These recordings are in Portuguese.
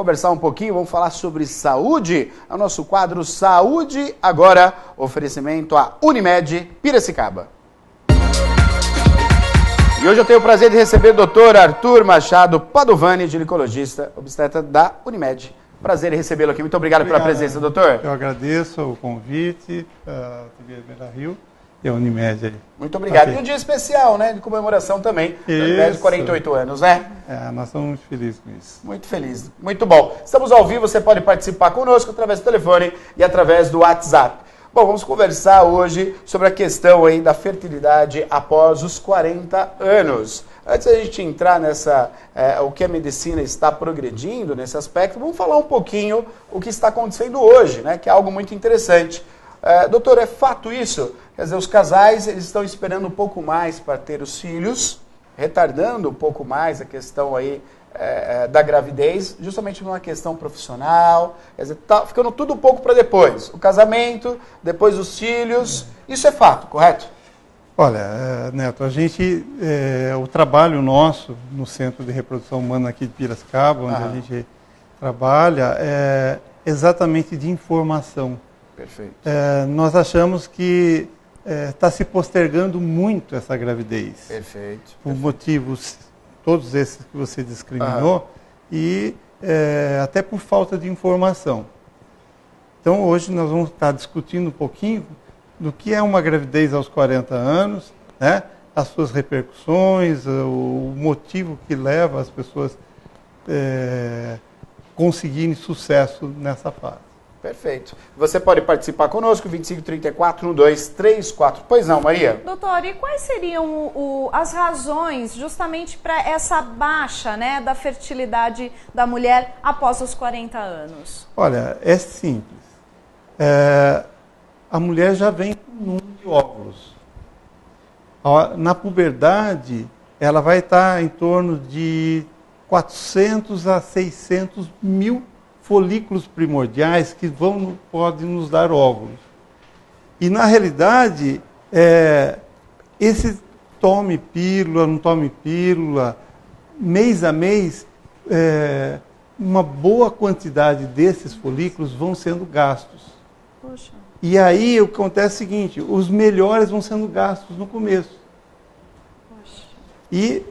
conversar um pouquinho, vamos falar sobre saúde. É o nosso quadro Saúde Agora, oferecimento à Unimed Piracicaba. E hoje eu tenho o prazer de receber o Dr. Arthur Machado Padovani, ginecologista, obstetra da Unimed. Prazer em recebê-lo aqui. Muito obrigado pela presença, doutor. Eu agradeço o convite da TV Beira Rio e a Unimed aí. Muito obrigado. E um dia especial, né, de comemoração também, da Unimed, 48 anos, né? Nós estamos muito felizes com isso. Muito feliz, muito bom. Estamos ao vivo, você pode participar conosco através do telefone e através do WhatsApp. Bom, vamos conversar hoje sobre a questão aí da fertilidade após os 40 anos. Antes da gente entrar nessa, o que a medicina está progredindo nesse aspecto, vamos falar um pouquinho o que está acontecendo hoje, né, que é algo muito interessante. Doutor, é fato isso? Quer dizer, os casais eles estão esperando um pouco mais para ter os filhos, retardando um pouco mais a questão aí da gravidez, justamente numa questão profissional, quer dizer, tá ficando tudo um pouco para depois. O casamento, depois os filhos, isso é fato, correto? Olha, Neto, a gente, o trabalho nosso no Centro de Reprodução Humana aqui de Piracicaba, onde a gente trabalha, é exatamente de informação. Perfeito. Nós achamos que está se postergando muito essa gravidez. Perfeito. Por motivos, todos esses que você discriminou, e até por falta de informação. Então, hoje nós vamos estar discutindo um pouquinho do que é uma gravidez aos 40 anos, né? As suas repercussões, o motivo que leva as pessoas conseguirem sucesso nessa fase. Perfeito. Você pode participar conosco, 2534-1234. Pois não, Maria? Doutor, e quais seriam as razões justamente para essa baixa, né, da fertilidade da mulher após os 40 anos? Olha, é simples. A mulher já vem com um número de óvulos. Na puberdade, ela vai estar em torno de 400 a 600 mil folículos primordiais que podem nos dar óvulos. E, na realidade, esse tome pílula, não tome pílula, mês a mês, uma boa quantidade desses folículos vão sendo gastos. Poxa. E aí o que acontece é o seguinte, os melhores vão sendo gastos no começo. Poxa. E,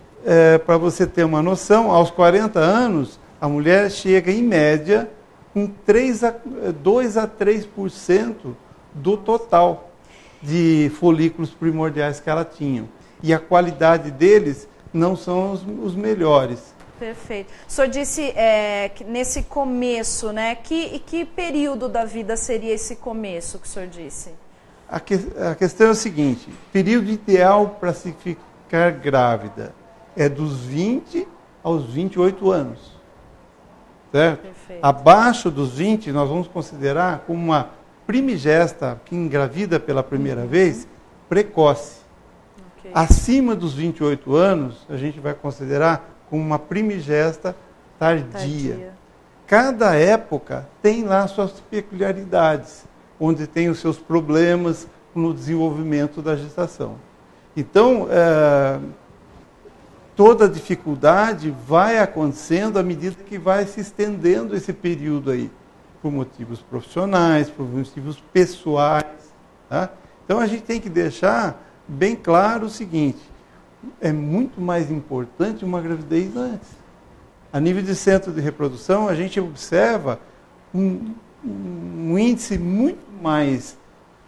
para você ter uma noção, aos 40 anos, a mulher chega, em média, com 2 a 3% do total de folículos primordiais que ela tinha. E a qualidade deles não são os melhores. Perfeito. O senhor disse que nesse começo, né? Que período da vida seria esse começo que o senhor disse? A questão é o seguinte, período ideal para se ficar grávida é dos 20 aos 28 anos. Certo? Perfeito. Abaixo dos 20, nós vamos considerar como uma primigesta que engravida pela primeira vez, precoce. Okay. Acima dos 28 anos, a gente vai considerar como uma primigesta tardia. Cada época tem lá suas peculiaridades, onde tem os seus problemas no desenvolvimento da gestação. Então, toda dificuldade vai acontecendo à medida que vai se estendendo esse período aí, por motivos profissionais, por motivos pessoais. Tá? Então, a gente tem que deixar bem claro o seguinte, é muito mais importante uma gravidez antes. A nível de centro de reprodução, a gente observa um índice muito mais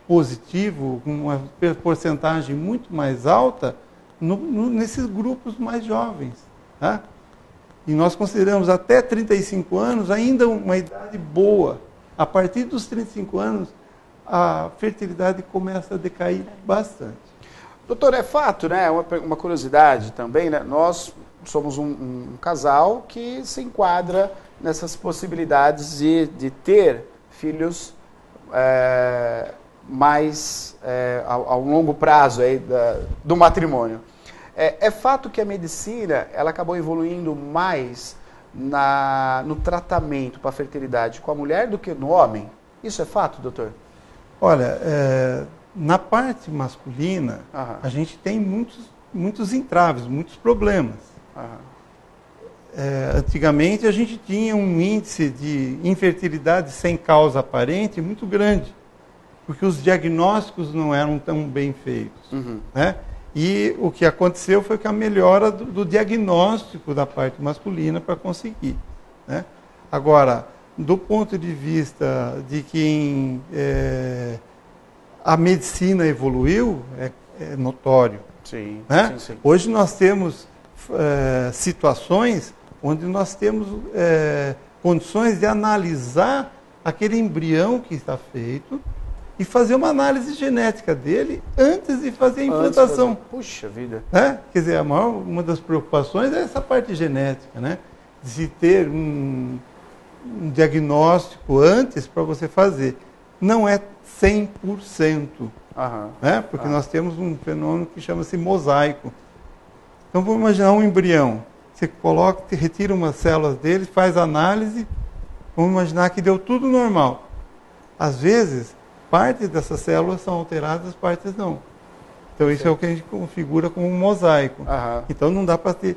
positivo, uma porcentagem muito mais alta nesses grupos mais jovens. Tá? E nós consideramos até 35 anos ainda uma idade boa. A partir dos 35 anos, a fertilidade começa a decair bastante. Doutor, é fato, né? Uma curiosidade também, né? Nós somos um casal que se enquadra nessas possibilidades de ter filhos mais ao longo prazo aí do matrimônio. É fato que a medicina ela acabou evoluindo mais no tratamento para a fertilidade com a mulher do que no homem? Isso é fato, doutor? Olha, na parte masculina, a gente tem muitos entraves, muitos problemas. antigamente a gente tinha um índice de infertilidade sem causa aparente muito grande, porque os diagnósticos não eram tão bem feitos. Né? E o que aconteceu foi que a melhora do diagnóstico da parte masculina para conseguir. Né? Agora, do ponto de vista de quem a medicina evoluiu, é notório. Sim, Né? sim. Hoje nós temos situações onde nós temos condições de analisar aquele embrião que está feito e fazer uma análise genética dele antes de fazer a implantação. Puxa vida. Né? Quer dizer, uma das preocupações é essa parte genética, né? De se ter um diagnóstico antes para você fazer. Não é 100%, né? Porque nós temos um fenômeno que chama-se mosaico. Então, vamos imaginar um embrião. Você coloca, retira umas células dele, faz análise, vamos imaginar que deu tudo normal. Às vezes, parte dessas células são alteradas, partes não. Então, isso é o que a gente configura como um mosaico. Então, não dá para ter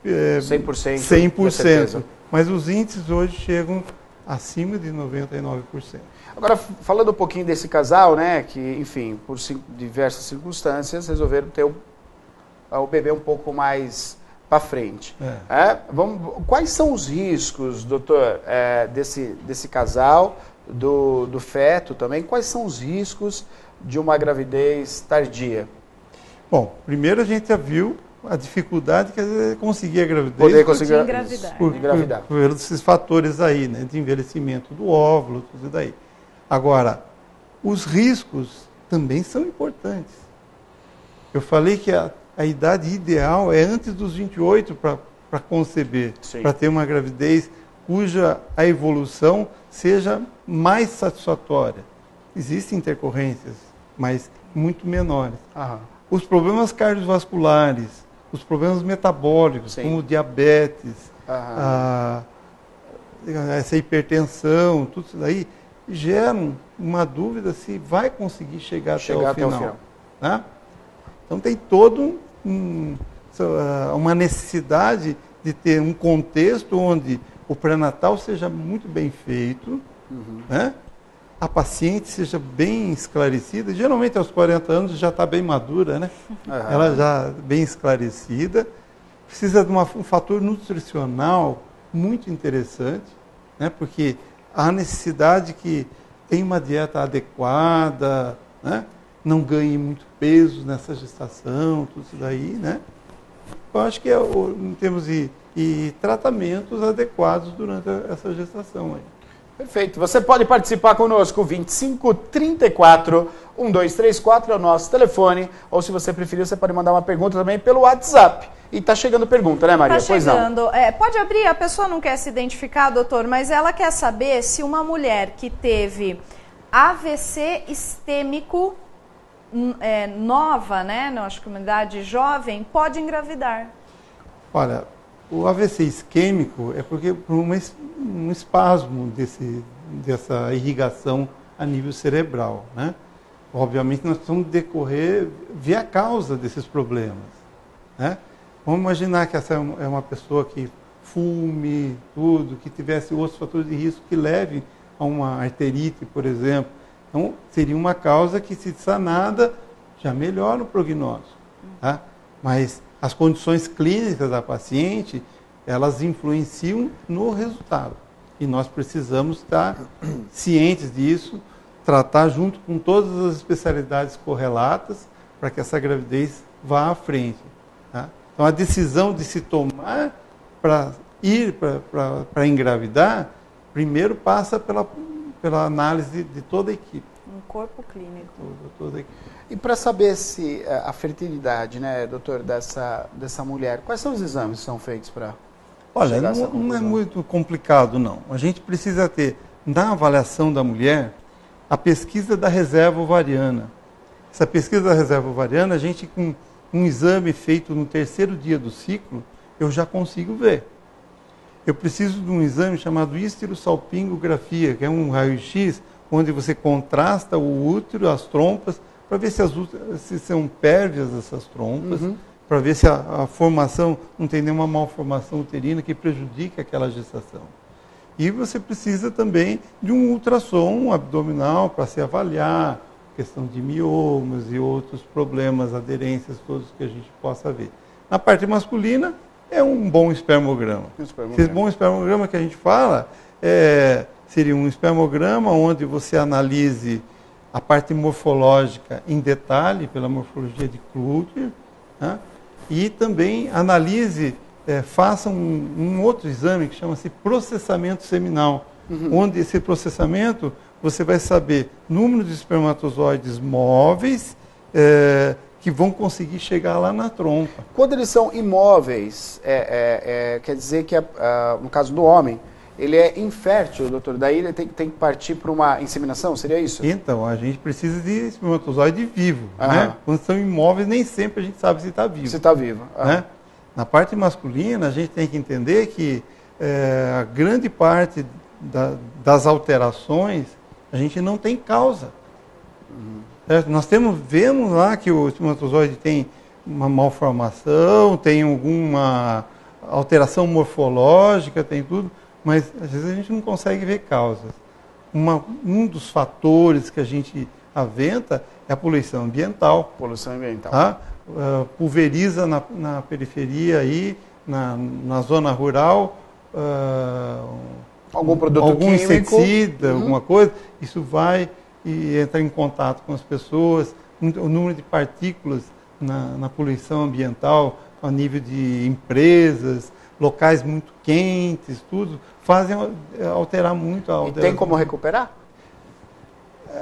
100%. Mas os índices hoje chegam acima de 99%. Agora, falando um pouquinho desse casal, né, que, enfim, por diversas circunstâncias, resolveram ter o bebê um pouco mais para frente. Quais são os riscos, doutor, desse casal, do feto também? Quais são os riscos de uma gravidez tardia? Bom, primeiro a gente já viu a dificuldade que é conseguir a gravidez. Poder conseguir engravidar. Por esses fatores aí, né, de envelhecimento do óvulo, tudo daí. Agora, os riscos também são importantes. Eu falei que a idade ideal é antes dos 28 para conceber, para ter uma gravidez cuja a evolução seja mais satisfatória. Existem intercorrências, mas muito menores. Os problemas cardiovasculares, os problemas metabólicos, como diabetes, essa hipertensão, tudo isso daí, geram uma dúvida se vai conseguir chegar até o final. Né? Então tem todo uma necessidade de ter um contexto onde o pré-natal seja muito bem feito, né? A paciente seja bem esclarecida. Geralmente aos 40 anos já está bem madura, né? Ela já bem esclarecida. Precisa de um fator nutricional muito interessante, né? Porque há necessidade que tenha uma dieta adequada, né? Não ganhe muito peso nessa gestação, tudo isso daí, né? Eu acho que em termos de tratamentos adequados durante essa gestação aí. Perfeito. Você pode participar conosco, 2534-1234 é o nosso telefone, ou se você preferir, você pode mandar uma pergunta também pelo WhatsApp. E está chegando pergunta, né, Maria? Está chegando. Pode abrir, a pessoa não quer se identificar, doutor, mas ela quer saber se uma mulher que teve AVC isquêmico nova, né, acho que uma idade jovem, pode engravidar. Olha, o AVC isquêmico é porque por um espasmo dessa irrigação a nível cerebral, né? Obviamente nós precisamos decorrer ver a causa desses problemas, né? Vamos imaginar que essa é uma pessoa que fume, tudo, que tivesse outros fatores de risco que levem a uma arterite, por exemplo. Então, seria uma causa que, se sanada, já melhora o prognóstico. Tá? Mas as condições clínicas da paciente, elas influenciam no resultado. E nós precisamos estar cientes disso, tratar junto com todas as especialidades correlatas para que essa gravidez vá à frente. Tá? Então, a decisão de se tomar para ir para engravidar, primeiro passa pela análise de toda a equipe. Um corpo clínico. Toda a equipe. E para saber se a fertilidade, né, doutor, dessa mulher, quais são os exames que são feitos para... Olha, não é muito complicado, não. A gente precisa ter, na avaliação da mulher, a pesquisa da reserva ovariana. Essa pesquisa da reserva ovariana, a gente, com um exame feito no 3º dia do ciclo, eu já consigo ver. Eu preciso de um exame chamado histerosalpingografia, que é um raio-x, onde você contrasta o útero, as trompas, para ver se são pérvias essas trompas, para ver se a formação não tem nenhuma malformação uterina que prejudique aquela gestação. E você precisa também de um ultrassom abdominal para se avaliar, questão de miomas e outros problemas, aderências, todos que a gente possa ver. Na parte masculina, é um bom espermograma. Esse bom espermograma que a gente fala seria um espermograma onde você analise a parte morfológica em detalhe, pela morfologia de Kluger, né? E também analise, faça um outro exame que chama-se processamento seminal, onde esse processamento você vai saber número de espermatozoides móveis que vão conseguir chegar lá na trompa. Quando eles são imóveis, quer dizer que, no caso do homem, ele é infértil, doutor, daí ele tem que partir para uma inseminação, seria isso? Então, a gente precisa de espermatozoide vivo, né? Quando são imóveis, nem sempre a gente sabe se está vivo. Se está vivo. Né? Na parte masculina, a gente tem que entender que a grande parte das alterações, a gente não tem causa. Nós vemos lá que o espermatozoide tem uma malformação, tem alguma alteração morfológica, tem tudo, mas às vezes a gente não consegue ver causas. Um dos fatores que a gente aventa é a poluição ambiental. Poluição ambiental. Tá? Pulveriza na periferia, aí, na zona rural, algum produto algum químico, inseticida, alguma coisa, isso vai e entra em contato com as pessoas. O número de partículas na poluição ambiental, a nível de empresas, locais muito quentes, tudo, fazem alterar muito a alteração. E tem como recuperar?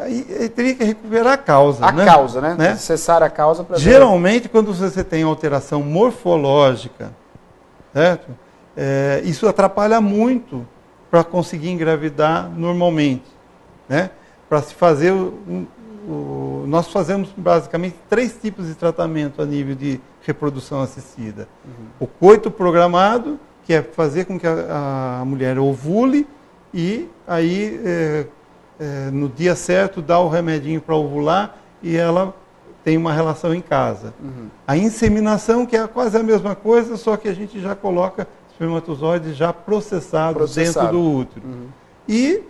E teria que recuperar a causa. A causa, né? Cessar a causa para geralmente, quando você tem alteração morfológica, certo? Isso atrapalha muito para conseguir engravidar normalmente, né? Para se fazer nós fazemos basicamente 3 tipos de tratamento a nível de reprodução assistida. O coito programado, que é fazer com que a mulher ovule e aí no dia certo dá o remedinho para ovular e ela tem uma relação em casa. A inseminação, que é quase a mesma coisa, só que a gente já coloca espermatozoides já processados dentro do útero. E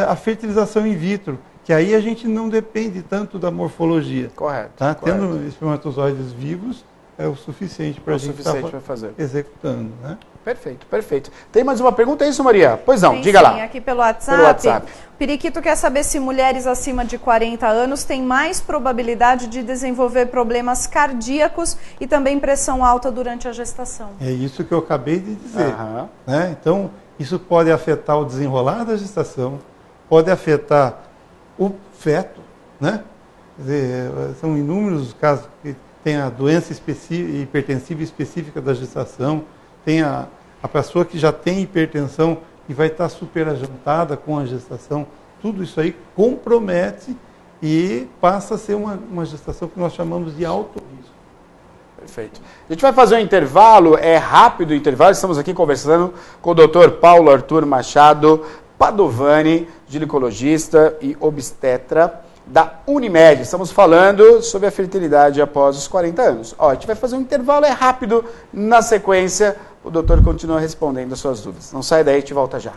a fertilização in vitro, que aí a gente não depende tanto da morfologia. Correto. Tá? Correto. Tendo espermatozoides vivos, é o suficiente para a gente estar executando. Né? Perfeito, perfeito. Tem mais uma pergunta, é isso, Maria? Pois não, diga sim, lá. Aqui pelo WhatsApp. O Periquito quer saber se mulheres acima de 40 anos têm mais probabilidade de desenvolver problemas cardíacos e também pressão alta durante a gestação. É isso que eu acabei de dizer. Né? Então, isso pode afetar o desenrolar da gestação, pode afetar o feto, né? Quer dizer, são inúmeros os casos que tem a doença hipertensiva específica da gestação, tem a pessoa que já tem hipertensão e vai estar superajantada com a gestação. Tudo isso aí compromete e passa a ser uma gestação que nós chamamos de alto risco. Perfeito. A gente vai fazer um intervalo, é rápido o intervalo, estamos aqui conversando com o Dr. Paulo Arthur Machado Padovani, ginecologista e obstetra da Unimed. Estamos falando sobre a fertilidade após os 40 anos. A gente vai fazer um intervalo, é rápido, na sequência o doutor continua respondendo as suas dúvidas. Não sai daí, a gente volta já.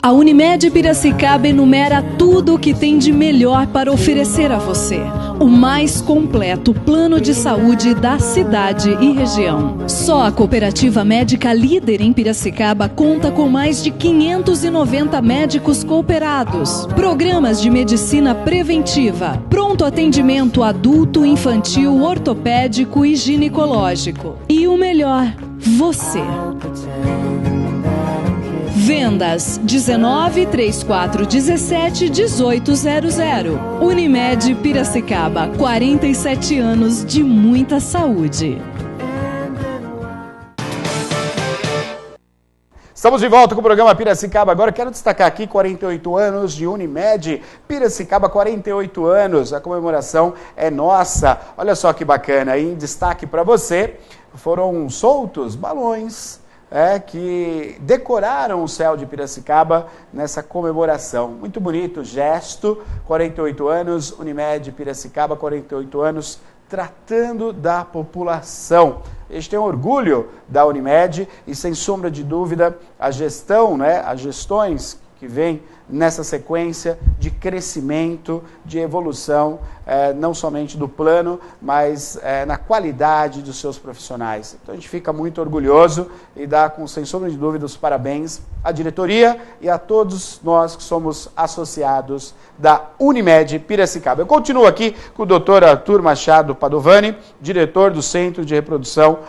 A Unimed Piracicaba enumera tudo o que tem de melhor para oferecer a você. O mais completo plano de saúde da cidade e região. Só a cooperativa médica líder em Piracicaba conta com mais de 590 médicos cooperados. Programas de medicina preventiva. Pronto atendimento adulto, infantil, ortopédico e ginecológico. E o melhor, você. Vendas 19 34 17 1800. Unimed Piracicaba, 47 anos de muita saúde. Estamos de volta com o programa Piracicaba. Agora quero destacar aqui 48 anos de Unimed Piracicaba, 48 anos. A comemoração é nossa. Olha só que bacana. Em destaque para você, foram soltos balões que decoraram o céu de Piracicaba nessa comemoração. Muito bonito o gesto, 48 anos, Unimed Piracicaba, 48 anos tratando da população. A gente tem orgulho da Unimed e, sem sombra de dúvida, a gestão, né, as gestões que vêm nessa sequência de crescimento, de evolução, não somente do plano, mas na qualidade dos seus profissionais. Então a gente fica muito orgulhoso e dá, sem sombra de dúvida, os parabéns à diretoria e a todos nós que somos associados da Unimed Piracicaba. Eu continuo aqui com o Dr. Arthur Machado Padovani, diretor do Centro de Reprodução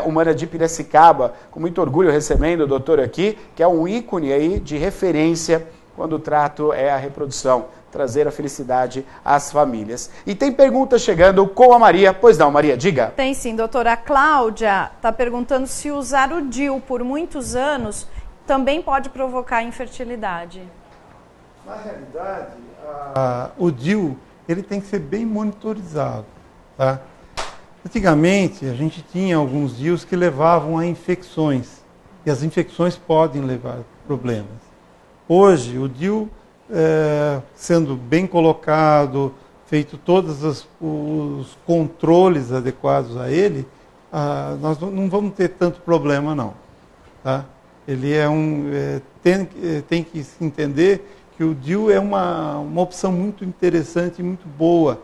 Humana de Piracicaba. Com muito orgulho recebendo o doutor aqui, que é um ícone aí de referência quando o trato é a reprodução, trazer a felicidade às famílias. E tem pergunta chegando com a Maria. Pois não, Maria, diga. Tem sim, doutora. A Cláudia está perguntando se usar o DIU por muitos anos também pode provocar infertilidade. Na realidade, o DIU ele tem que ser bem monitorizado. Tá? Antigamente, a gente tinha alguns DIUs que levavam a infecções. E as infecções podem levar a problemas. Hoje, o DIU, sendo bem colocado, feito todos os controles adequados a ele, nós não vamos ter tanto problema, não. Tá? Ele tem que se entender que o DIU é uma opção muito interessante e muito boa.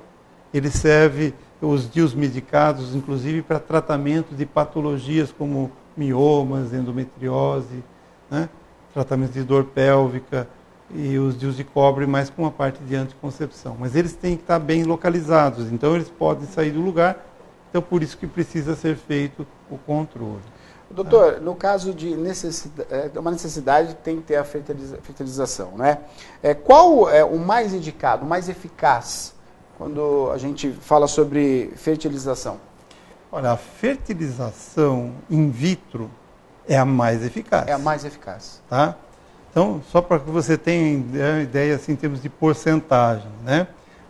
Ele serve, os DIUs medicados, inclusive, para tratamento de patologias como miomas, endometriose, né? Tratamento de dor pélvica e os DIUs de cobre, mais com a parte de anticoncepção. Mas eles têm que estar bem localizados, então eles podem sair do lugar, então por isso que precisa ser feito o controle. Doutor, no caso de uma necessidade, tem que ter a fertilização, né? Qual é o mais indicado, o mais eficaz, quando a gente fala sobre fertilização? Olha, a fertilização in vitro é a mais eficaz. É a mais eficaz. Tá? Então, só para que você tenha uma ideia assim, em termos de porcentagem, né?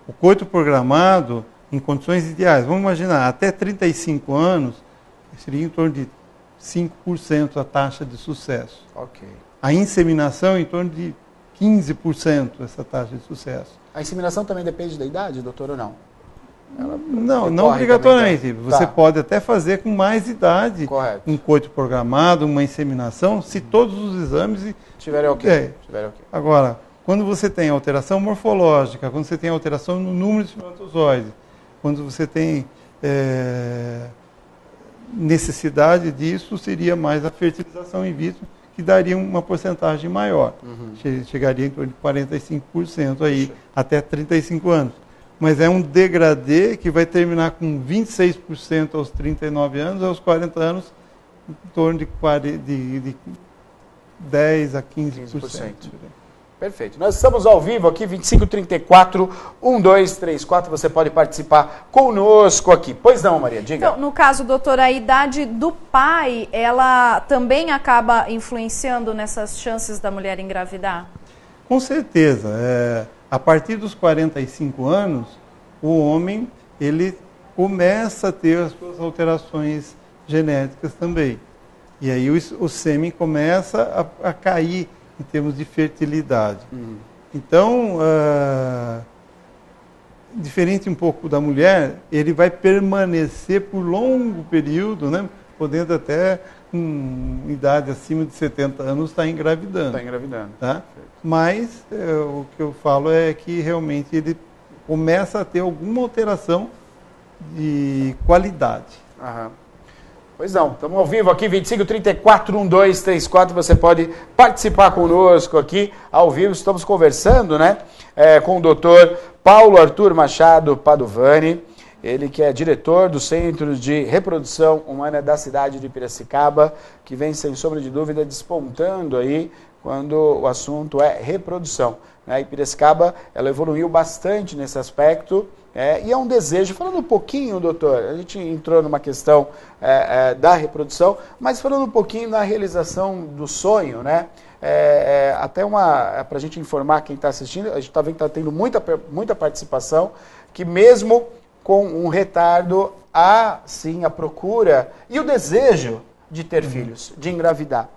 O coito programado, em condições ideais, vamos imaginar, até 35 anos, seria em torno de 5% a taxa de sucesso. Ok. A inseminação, em torno de 15% essa taxa de sucesso. A inseminação também depende da idade, doutor, ou não? Não obrigatoriamente. Você pode até fazer com mais idade. Correto. Um coito programado, uma inseminação, se todos os exames estiverem ok. Agora, quando você tem alteração morfológica, quando você tem alteração no número de espermatozoides, quando você tem necessidade disso, seria mais a fertilização in vitro, que daria uma porcentagem maior. Chegaria em torno de 45% aí, até 35 anos. Mas é um degradê que vai terminar com 26% aos 39 anos, aos 40 anos, em torno de 10% a 15%. Perfeito. Nós estamos ao vivo aqui, 2534-1234, você pode participar conosco aqui. Pois não, Maria, diga. Então, no caso, doutora, a idade do pai, ela também acaba influenciando nessas chances da mulher engravidar? Com certeza. A partir dos 45 anos, o homem ele começa a ter as suas alterações genéticas também. E aí o sêmen começa a cair em termos de fertilidade. Então, diferente um pouco da mulher, ele vai permanecer por longo período, né, podendo até, com idade acima de 70 anos, estar engravidando. Está engravidando. Tá? Mas o que eu falo é que realmente ele começa a ter alguma alteração de qualidade. Pois não, estamos ao vivo aqui, 2534-1234, você pode participar conosco aqui, ao vivo, estamos conversando, né, com o doutor Paulo Arthur Machado Padovani, ele que é diretor do Centro de Reprodução Humana da cidade de Piracicaba, que vem, sem sombra de dúvida, despontando aí quando o assunto é reprodução. E Piracicaba, ela evoluiu bastante nesse aspecto, e é um desejo, falando um pouquinho, doutor, a gente entrou numa questão da reprodução, mas falando um pouquinho da realização do sonho, né? Até para a gente informar quem está assistindo, a gente está vendo que está tendo muita participação, que mesmo com um retardo, há sim a procura e o desejo de ter filhos, de engravidar.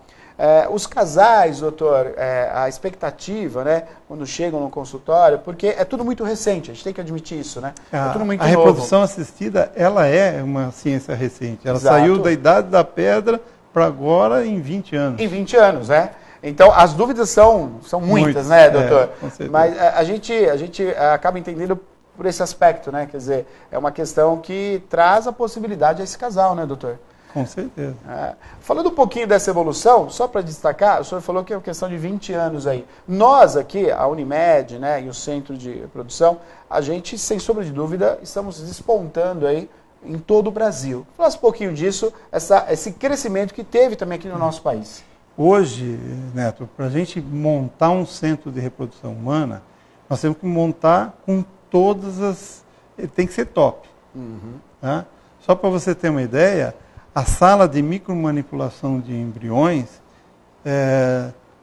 Os casais, doutor, a expectativa, né, quando chegam no consultório, porque é tudo muito recente, a gente tem que admitir isso, né? É tudo muito novo. A reprodução assistida, ela é uma ciência recente. Ela saiu da idade da pedra para agora em 20 anos. Em 20 anos, né? Então, as dúvidas são muitas, né, doutor? Com certeza. Mas a gente acaba entendendo por esse aspecto, né? Quer dizer, é uma questão que traz a possibilidade a esse casal, né, doutor? Com certeza. Falando um pouquinho dessa evolução, só para destacar, o senhor falou que é uma questão de 20 anos aí. Nós aqui, a Unimed, né, e o Centro de Reprodução, a gente, sem sombra de dúvida, estamos despontando aí em todo o Brasil. Falasse um pouquinho disso, esse crescimento que teve também aqui no nosso país. Hoje, Neto, para a gente montar um centro de reprodução humana, nós temos que montar com todas as... Tem que ser top. Tá? Só para você ter uma ideia, a sala de micromanipulação de embriões,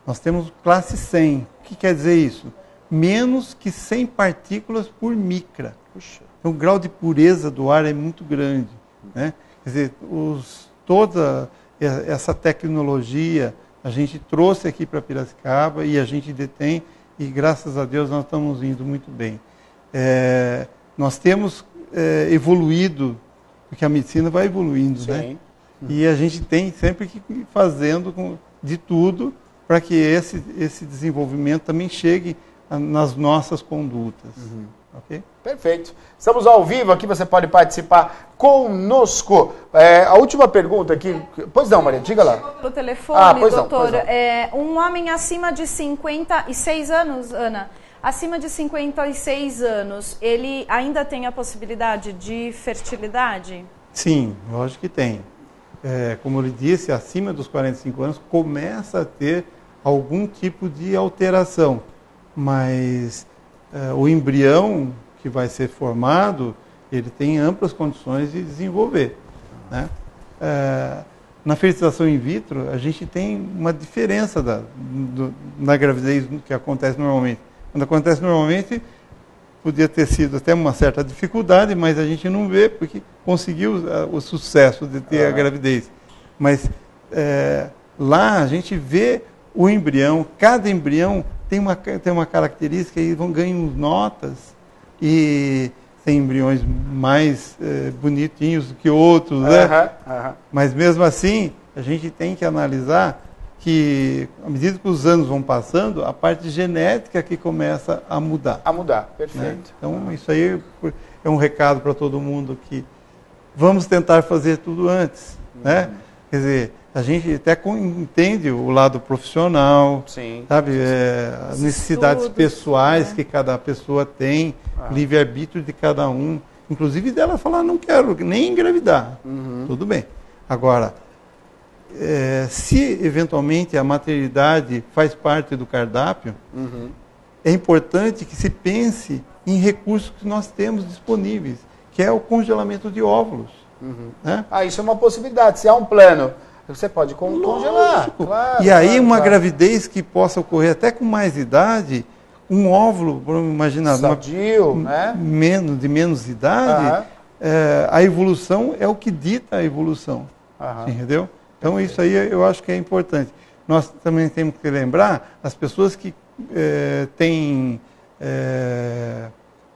nós temos classe 100. O que quer dizer isso? Menos que 100 partículas por micra. Puxa. Então, o grau de pureza do ar é muito grande. Né? Quer dizer, toda essa tecnologia a gente trouxe aqui para Piracicaba e a gente detém, e graças a Deus nós estamos indo muito bem. Nós temos evoluído, porque a medicina vai evoluindo, né? E a gente tem sempre que ir fazendo de tudo para que esse desenvolvimento também chegue nas nossas condutas. Okay? Perfeito. Estamos ao vivo aqui, você pode participar conosco. A última pergunta aqui. Pois não, Maria, diga lá. Pelo telefone, doutor. Não. Um homem acima de 56 anos, Ana, acima de 56 anos, ele ainda tem a possibilidade de fertilidade? Sim, lógico que tem. Como eu lhe disse, acima dos 45 anos começa a ter algum tipo de alteração, mas o embrião que vai ser formado, ele tem amplas condições de desenvolver. Né? Na fertilização in vitro, a gente tem uma diferença na gravidez que acontece normalmente. Quando acontece normalmente, podia ter sido até uma certa dificuldade, mas a gente não vê, porque conseguiu o sucesso de ter a gravidez. Mas lá a gente vê o embrião, cada embrião tem uma característica, e ganham notas, e tem embriões mais bonitinhos do que outros, né? Mas mesmo assim, a gente tem que analisar que, à medida que os anos vão passando, a parte genética que começa a mudar. A mudar, perfeito. Né? Então, isso aí é um recado para todo mundo, que vamos tentar fazer tudo antes. Né? Quer dizer, a gente até entende o lado profissional, sim, sabe? As necessidades pessoais que cada pessoa tem, livre-arbítrio de cada um. Inclusive dela falar, não quero nem engravidar. Tudo bem. Agora, se eventualmente a maternidade faz parte do cardápio, é importante que se pense em recursos que nós temos disponíveis, que é o congelamento de óvulos. Né? Isso é uma possibilidade. Se há um plano, você pode congelar. Claro, e aí uma gravidez que possa ocorrer até com mais idade, um óvulo, vamos imaginar, sadio, né? de menos idade, a evolução é o que dita a evolução. Entendeu? Então isso aí eu acho que é importante. Nós também temos que lembrar as pessoas que têm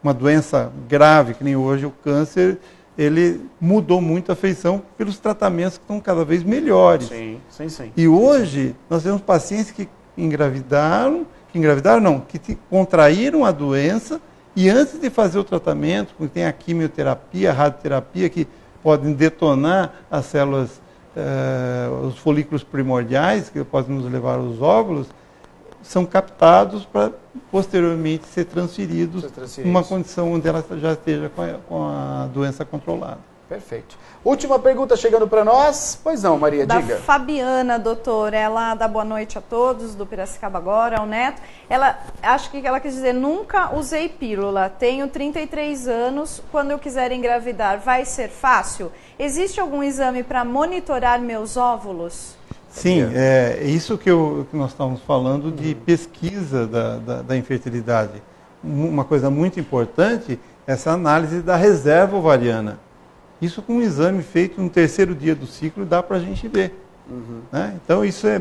uma doença grave, que nem hoje o câncer, ele mudou muito a feição pelos tratamentos que estão cada vez melhores. Sim. E hoje nós temos pacientes que que contraíram a doença, e antes de fazer o tratamento, porque tem a quimioterapia, a radioterapia, que podem detonar as células, os folículos primordiais, que podem nos levar aos óvulos, são captados para posteriormente ser transferidos numa condição onde ela já esteja com a doença controlada. Perfeito. Última pergunta chegando para nós. Pois não, Maria, diga. Da Fabiana, doutor. Ela dá boa noite a todos, do Piracicaba agora, ao Neto. Acho que ela quis dizer, nunca usei pílula, tenho 33 anos, quando eu quiser engravidar, vai ser fácil? Existe algum exame para monitorar meus óvulos? Sim, é isso que nós estamos falando de pesquisa da infertilidade. Uma coisa muito importante é essa análise da reserva ovariana. Isso com um exame feito no terceiro dia do ciclo dá para a gente ver. Né? Então isso é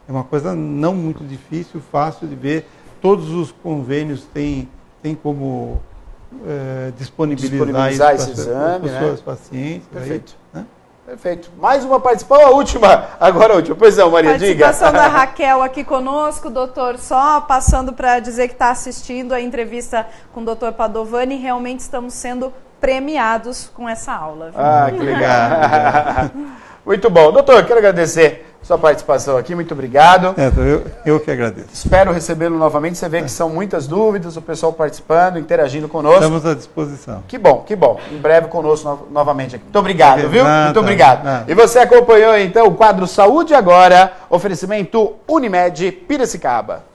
uma coisa não muito difícil, fácil de ver. Todos os convênios têm como disponibilizar esse exame, para os seus pacientes. Perfeito. Aí, né? Perfeito. Mais uma participação, a última. Agora a última. Pois não, Maria, diga. Participação da Raquel aqui conosco, doutor, só passando para dizer que está assistindo a entrevista com o doutor Padovani, realmente estamos sendo premiados com essa aula. Viu? Ah, que legal. Muito bom. Doutor, quero agradecer sua participação aqui, muito obrigado. Eu que agradeço. Espero recebê-lo novamente. Você vê que são muitas dúvidas, o pessoal participando, interagindo conosco. Estamos à disposição. Que bom, que bom. Em breve conosco novamente aqui. Muito obrigado, viu? Muito obrigado. Nada. E você acompanhou então o quadro Saúde Agora, oferecimento Unimed Piracicaba.